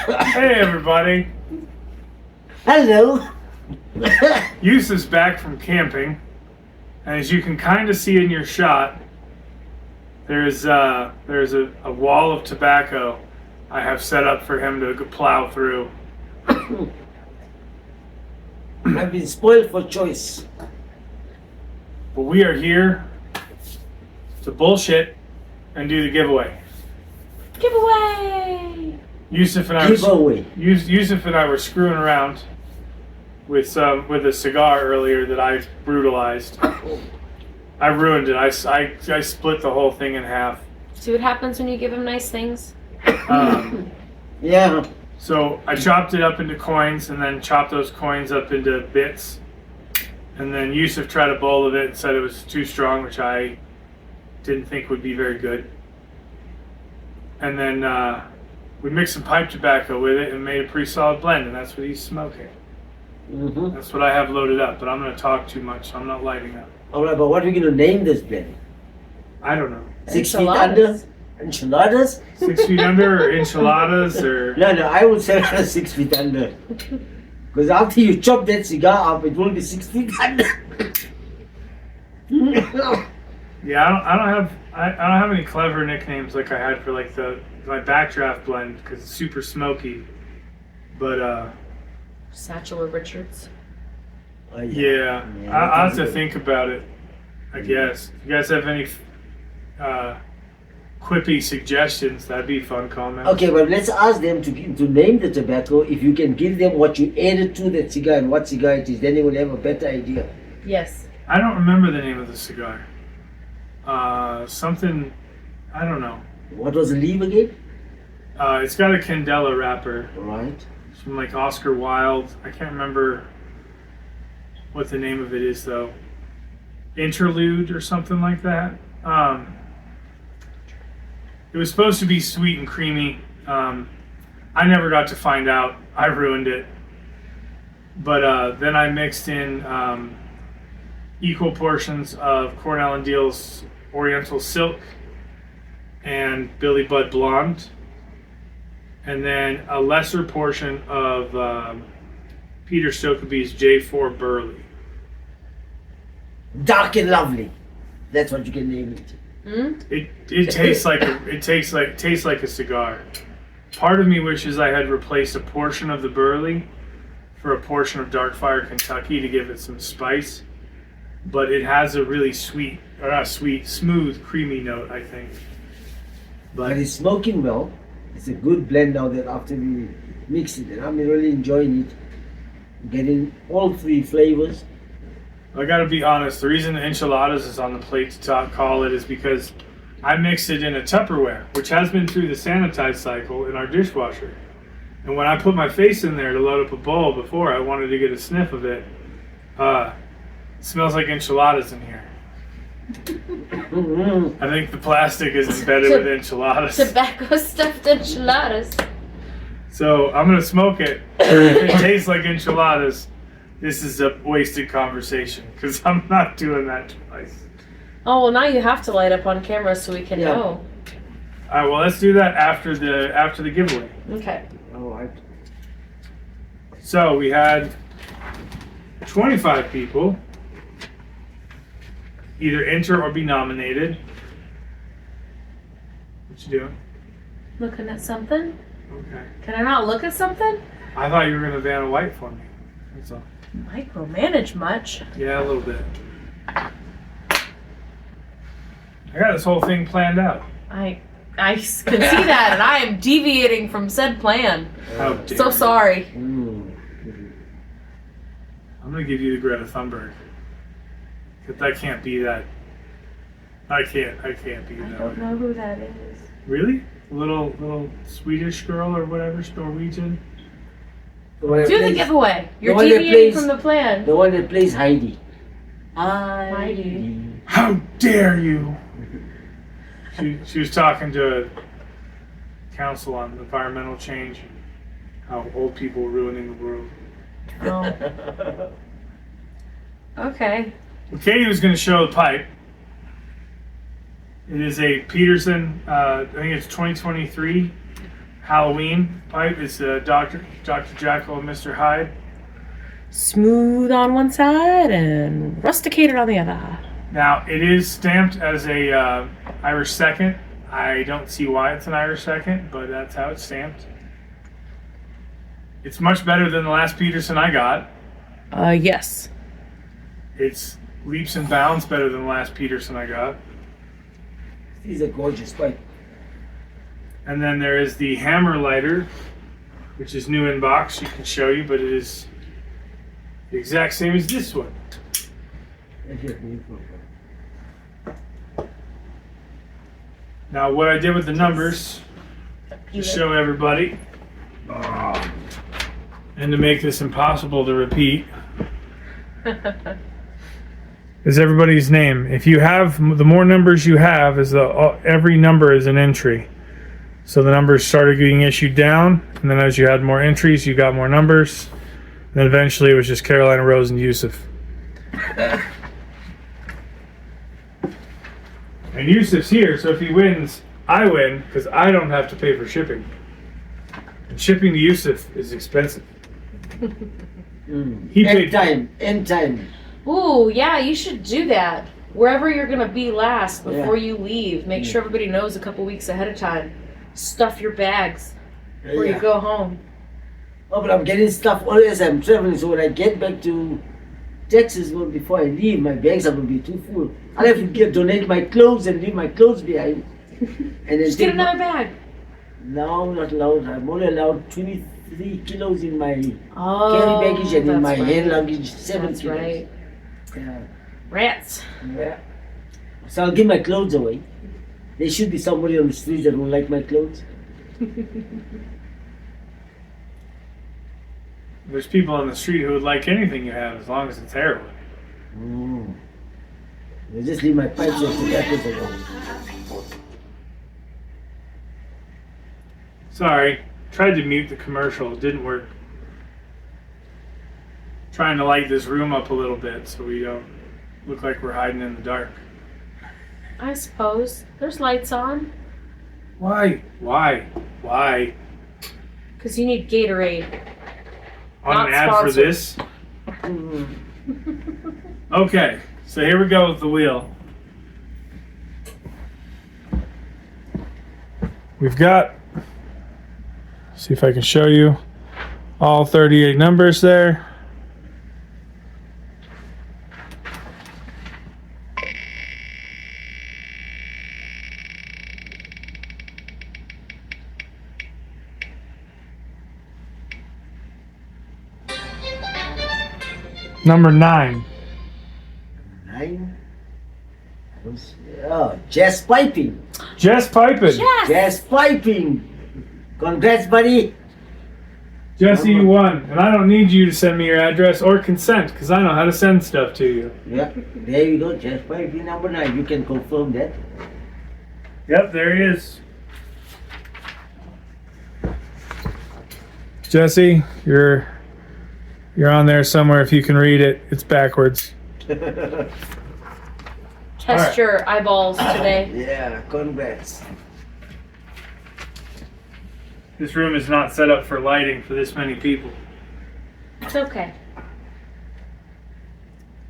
Hey everybody, Hello. Yusuf's back from camping, and as you can kind of see in your shot, there's a wall of tobacco I have set up for him to plow through. I've been spoiled for choice. But we are here to bullshit and do the giveaway. Giveaway! Yusuf and I were screwing around with a cigar earlier that I brutalized. I ruined it. I split the whole thing in half. See what happens when you give him nice things? Yeah. So I chopped it up into coins and then chopped those coins up into bits. And then Yusuf tried a bowl of it and said it was too strong, which I didn't think would be very good. And then we mixed some pipe tobacco with it and made a pretty solid blend, and that's what he's smoking. Mm-hmm. That's what I have loaded up, but I'm going to talk too much, so I'm not lighting up. All right, but what are we going to name this blend? I don't know. 6 feet under? Enchiladas? 6 feet under or enchiladas or... No, I would say 6 feet under. Because after you chop that cigar up, it will be 6 feet under. Yeah, I don't have any clever nicknames like I had for like my backdraft blend because it's super smoky. But Satchel or Richards. yeah, I'll have to think about it. I guess if you guys have any quippy suggestions, that'd be fun comment. Okay, but let's ask them to name the tobacco. If you can give them what you added to that cigar and what cigar it is, then they will have a better idea. Yes. I don't remember the name of the cigar. Something, I don't know. What was the leaf again? It's got a Candela wrapper. Right. It's from like Oscar Wilde. I can't remember what the name of it is though. Interlude or something like that. It was supposed to be sweet and creamy. I never got to find out. I ruined it. But then I mixed in equal portions of Cornell and Deal's Oriental Silk and Billy Bud Blonde, and then a lesser portion of Peter Stokkebye's J4 Burley. Dark and lovely. That's what you can name it. It tastes like tastes like a cigar. Part of me wishes I had replaced a portion of the Burley for a portion of Dark Fire Kentucky to give it some spice. But it has a really smooth, creamy note, I think. But it's smoking well. It's a good blend now that after we mix it, and I'm really enjoying it. Getting all three flavors. I gotta be honest, the reason the enchiladas is on the plate to call it is because I mixed it in a Tupperware, which has been through the sanitize cycle in our dishwasher. And when I put my face in there to load up a bowl before, I wanted to get a sniff of it. It smells like enchiladas in here. I think the plastic is embedded with enchiladas. Tobacco stuffed enchiladas. So I'm gonna smoke it. If it tastes like enchiladas, this is a wasted conversation because I'm not doing that twice. Oh, well, now you have to light up on camera so we can know. All right, well, let's do that after the giveaway. Okay. All right. So we had 25 people either enter or be nominated. What you doing? Looking at something? Okay. Can I not look at something? I thought you were gonna Vanna White for me. That's all. Micromanage much? Yeah, a little bit. I got this whole thing planned out. I can see that, and I am deviating from said plan. How dare So you. sorry. I'm gonna give you the Greta Thunberg. Cause I can't be that. I can't be I that. don't know who that is. Really? Little Swedish girl or whatever, Norwegian. Do the giveaway. You're one that deviating plays- from the plan. The one that plays Heidi. Heidi. How dare you! She was talking to a council on environmental change, how old people were ruining the world. Oh. Okay. Well, Katie was going to show the pipe. It is a Peterson, I think it's 2023 Halloween pipe. It's Dr. Jekyll and Mr. Hyde. Smooth on one side and rusticated on the other. Now, it is stamped as a Irish second. I don't see why it's an Irish second, but that's how it's stamped. It's much better than the last Peterson I got. Yes. It's leaps and bounds better than the last Peterson I got. These are gorgeous pipe. And then there is the hammer lighter, which is new in box. You can show you, but it is the exact same as this one. Now, what I did with the numbers, to show everybody, and to make this impossible to repeat, is everybody's name. If you have, the more numbers you have, is every number is an entry. So the numbers started getting issued down, and then as you had more entries, you got more numbers. And then eventually it was just Carolina, Rose, and Yusuf. And Yusuf's here, so if he wins, I win, because I don't have to pay for shipping. And shipping to Yusuf is expensive. He paid End time. Ooh, yeah, you should do that. Wherever you're gonna be last before you leave, make sure everybody knows a couple weeks ahead of time. Stuff your bags before you go home. Oh, but I'm getting stuff always. I'm traveling, so when I get back to Texas, well, before I leave, my bags are going to be too full. I'll have to donate my clothes and leave my clothes behind. And then Just get another bag. No, not allowed. I'm only allowed 23 kilos in my carry Oh, baggage and in my right. hand luggage 7 That's kilos. right. Yeah. Rats. Yeah. So I'll give my clothes away. There should be somebody on the street that will like my clothes. There's people on the street who would like anything you have as long as it's heroin. I just leave my pipes and tobaccos alone. Sorry, tried to mute the commercial. It didn't work. Trying to light this room up a little bit so we don't look like we're hiding in the dark. I suppose. There's lights on. Why? Because you need Gatorade. On Not an ad sponsored. for this? Okay, so here we go with the wheel. We've got, see if I can show you all 38 numbers there. Number 9. 9. Oh, jazz piping. Jess Pipin. Yes! Jazz piping. Congrats, buddy. Jesse, you won. And I don't need you to send me your address or consent because I know how to send stuff to you. Yeah, there you go. Jazz piping number 9. You can confirm that. Yep, there he is. Jesse, you're on there somewhere if you can read it. It's backwards. Test Alright. your eyeballs today. Yeah, congrats. This room is not set up for lighting for this many people. It's okay.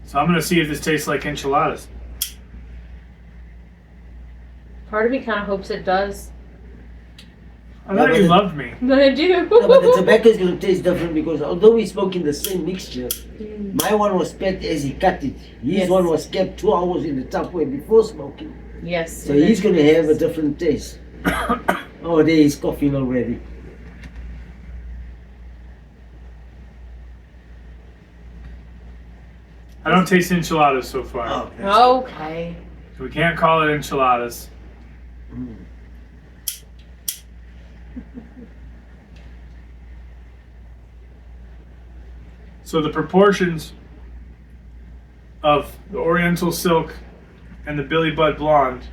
So I'm going to see if this tastes like enchiladas. Part of me kind of hopes it does. I thought you loved me. I do. No, but the tobacco is going to taste different because although we smoke in the same mixture, my one was packed as he cut it. His Yes. one was kept 2 hours in the Tupperware before smoking. Yes. So he's going to have a different taste. Oh, there he's coughing already. I don't taste enchiladas so far. Okay. So we can't call it enchiladas. So the proportions of the Oriental Silk and the Billy Bud Blonde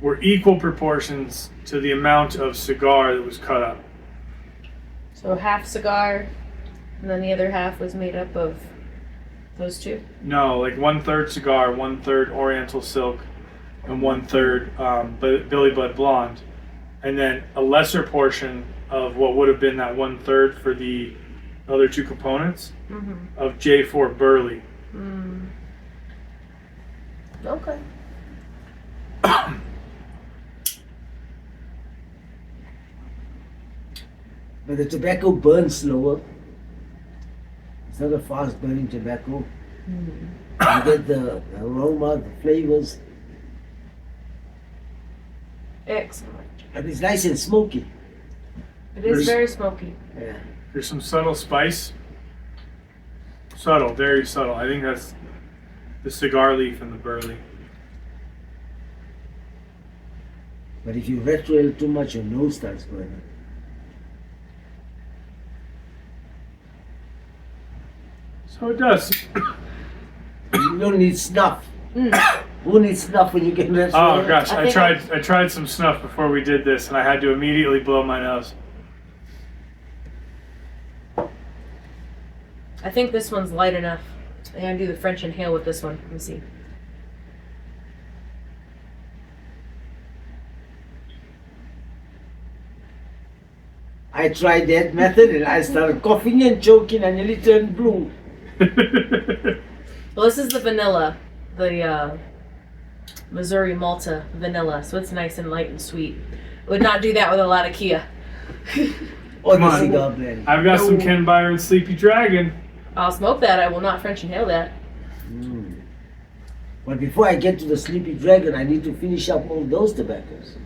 were equal proportions to the amount of cigar that was cut up. So half cigar, and then the other half was made up of those two? No, like 1/3 cigar, 1/3 Oriental Silk, and 1/3 Billy Bud Blonde. and then a lesser portion of what would have been that 1/3 for the other two components of J4 burley. Okay. But the tobacco burns slower. It's not a fast burning tobacco. You get the aroma, the flavors, Excellent. and it's nice and smoky. It is very smoky. Yeah. There's some subtle spice. Subtle, very subtle. I think that's the cigar leaf and the burley. But if you retro too much, your nose starts burning. So it does. You don't need snuff. Who needs snuff when you get retro? Oh gosh, I I think tried some snuff before we did this, and I had to immediately blow my nose. I think this one's light enough. I'm gonna do the French inhale with this one. Let me see. I tried that method and I started coughing and choking and nearly turned blue. Well, this is the vanilla, the Missouri Malta vanilla, so it's nice and light and sweet. Would not do that with a lot of Kia. Or Come the on. cigar blend. I've got some Ken Byron Sleepy Dragon. I'll smoke that. I will not French inhale that. But before I get to the Sleepy Dragon, I need to finish up all those tobaccos.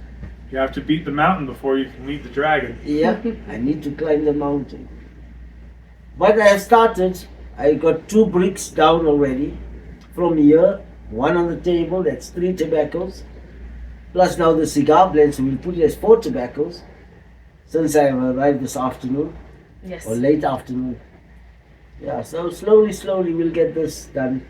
You have to beat the mountain before you can meet the dragon. Yeah, I need to climb the mountain. But I have started. I got 2 bricks down already. From here, 1 on the table, that's 3 tobaccos. Plus now the cigar blend, so we'll put it as 4 tobaccos. Since I have arrived this afternoon, Yes. or late afternoon. Yeah, so slowly we'll get this done.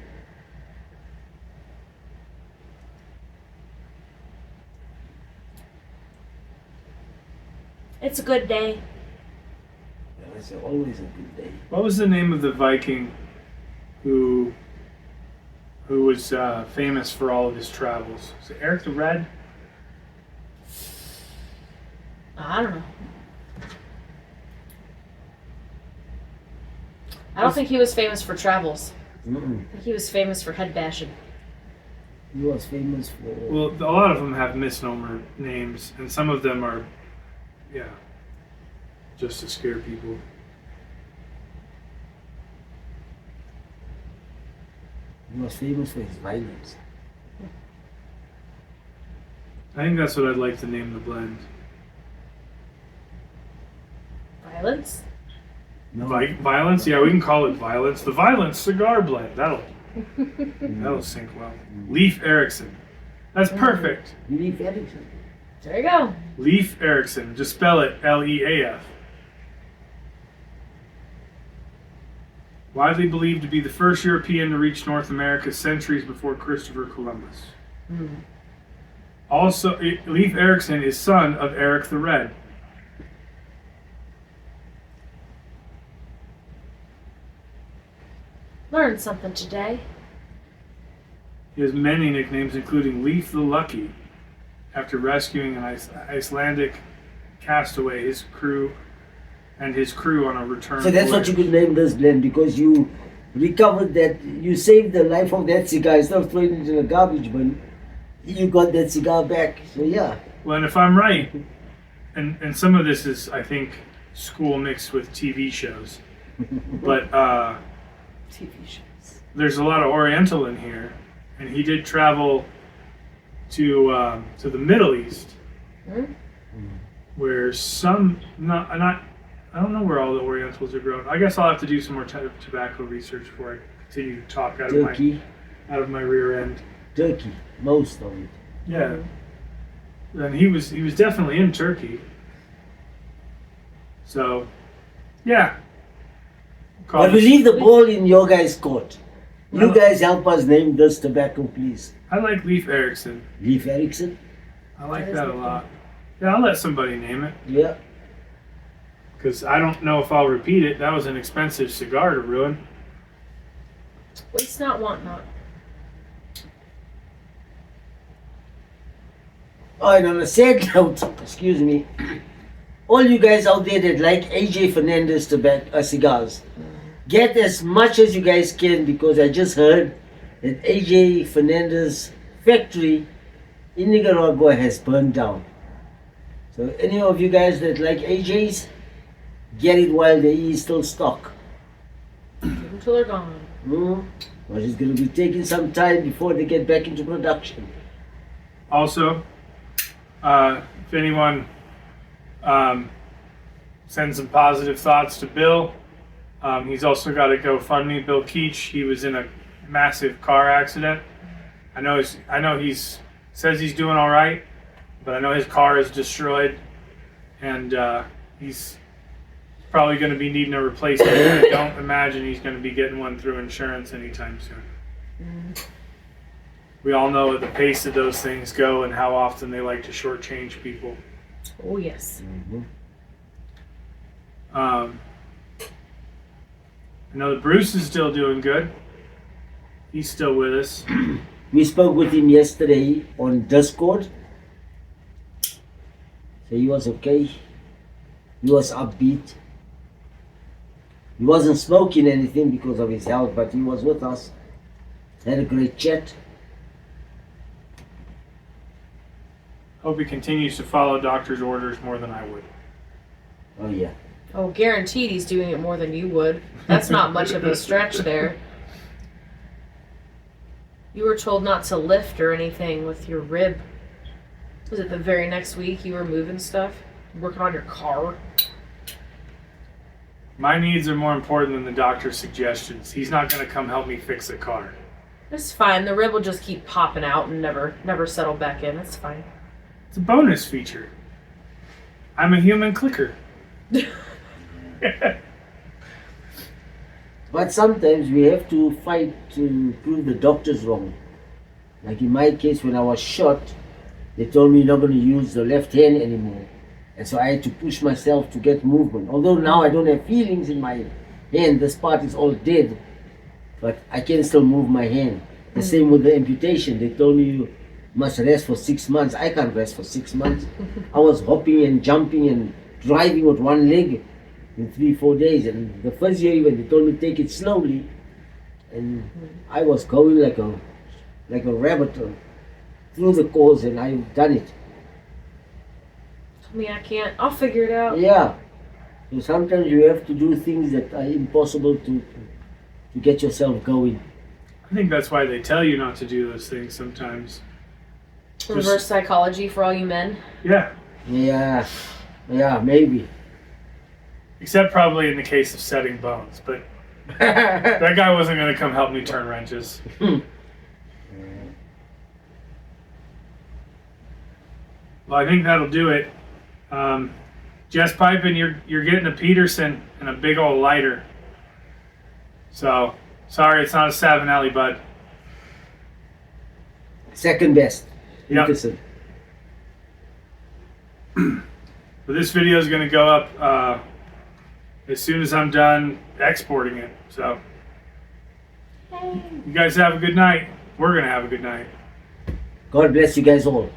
It's a good day. Yeah, it's always a good day. What was the name of the Viking who was famous for all of his travels? Was it Eric the Red? I don't know. I don't think he was famous for travels. I think he was famous for head bashing. He was famous for. Well, a lot of them have misnomer names, and some of them are, yeah, just to scare people. He was famous for his violence. I think that's what I'd like to name the blend. Violence? No, Violence? Yeah, we can call it Violence. The Violence Cigar Blend. That'll sync well. Leaf Erikson. That's perfect. Leaf Erickson. There you go. Leaf Erikson. Just spell it Leaf. Widely believed to be the first European to reach North America centuries before Christopher Columbus. Also, Leif Erikson is son of Eric the Red. Learned something today. He has many nicknames, including Leif the Lucky, after rescuing an Icelandic castaway, his crew on a return So that's what voyage. you could name this blend, because you recovered that, you saved the life of that cigar. Instead of throwing it in a garbage bin, you got that cigar back. So yeah. Well, and if I'm right, and some of this is, I think, school mixed with TV shows, but TV shows. there's a lot of Oriental in here, and he did travel to the Middle East, where I don't know where all the Orientals are grown. I guess I'll have to do some more tobacco research before I continue to talk out Turkey. of my rear end. Turkey, most of it. Yeah, and he was definitely in Turkey. So, yeah. But we leave the ball in your guys' court. You guys help us name this tobacco, please. I like Leif Erikson. Leif Erikson? I like that a lot. Yeah, I'll let somebody name it. Yeah. Because I don't know if I'll repeat it. That was an expensive cigar to ruin. Waste not, want not. Oh, and on a sad note, excuse me, all you guys out there that like AJ Fernandez cigars, get as much as you guys can, because I just heard that AJ Fernandez factory in Nicaragua has burned down. So any of you guys that like AJ's, get it while there is still stock. Until they're gone. But it's going to be taking some time before they get back into production. Also, if anyone sends some positive thoughts to Bill, he's also got a GoFundMe. Bill Keach. He was in a massive car accident. I know he's says he's doing all right, but I know his car is destroyed, and he's probably going to be needing a replacement. I don't imagine he's going to be getting one through insurance anytime soon. We all know at the pace that those things go and how often they like to shortchange people. Oh, yes. I know that Bruce is still doing good. He's still with us. We spoke with him yesterday on Discord. So he was okay. He was upbeat. He wasn't smoking anything because of his health, but he was with us. Had a great chat. Hope he continues to follow doctor's orders more than I would. Oh yeah. Oh, guaranteed he's doing it more than you would. That's not much of a stretch there. You were told not to lift or anything with your rib. Was it the very next week you were moving stuff? Working on your car? My needs are more important than the doctor's suggestions. He's not going to come help me fix a car. It's fine. The rib will just keep popping out and never settle back in. It's fine. It's a bonus feature. I'm a human clicker. But sometimes we have to fight to prove the doctors wrong. Like in my case, when I was shot, they told me you're not going to use the left hand anymore. And so I had to push myself to get movement. Although now I don't have feelings in my hand, this part is all dead, but I can still move my hand. The same with the amputation. They told me you must rest for 6 months. I can't rest for 6 months. I was hopping and jumping and driving with one leg in 3-4 days. And the first year even, they told me take it slowly. And I was going like a rabbit through the course, and I've done it. I mean, I can't. I'll figure it out. Yeah. So sometimes you have to do things that are impossible to get yourself going. I think that's why they tell you not to do those things sometimes. Reverse psychology for all you men. Yeah. Yeah. Yeah, maybe. Except probably in the case of setting bones, but that guy wasn't going to come help me turn wrenches. Well, I think that'll do it. Jess Pipin, you're getting a Peterson and a big old lighter. So, sorry it's not a Savinelli, bud. Second best. Yep. Peterson. But this video is going to go up as soon as I'm done exporting it. So, you guys have a good night. We're going to have a good night. God bless you guys all.